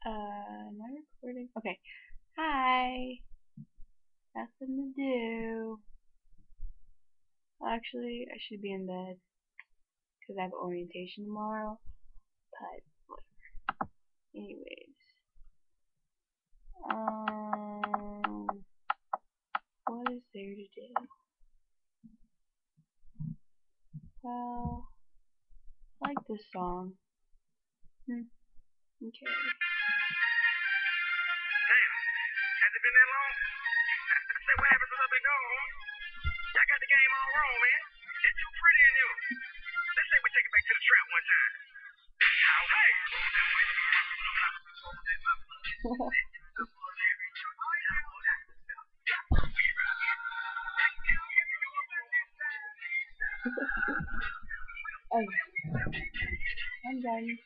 Am I recording? Okay. Hi. Nothing to do. Actually, I should be in bed because I have orientation tomorrow. But anyways, what is there to do? Well, I like this song. Okay. Damn, has it been that long? Say what happened since I've been gone, huh? Y'all got the game all wrong, man. It's too pretty in here. Let's say we take it back to the trap one time. How hey! Oh, I'm done.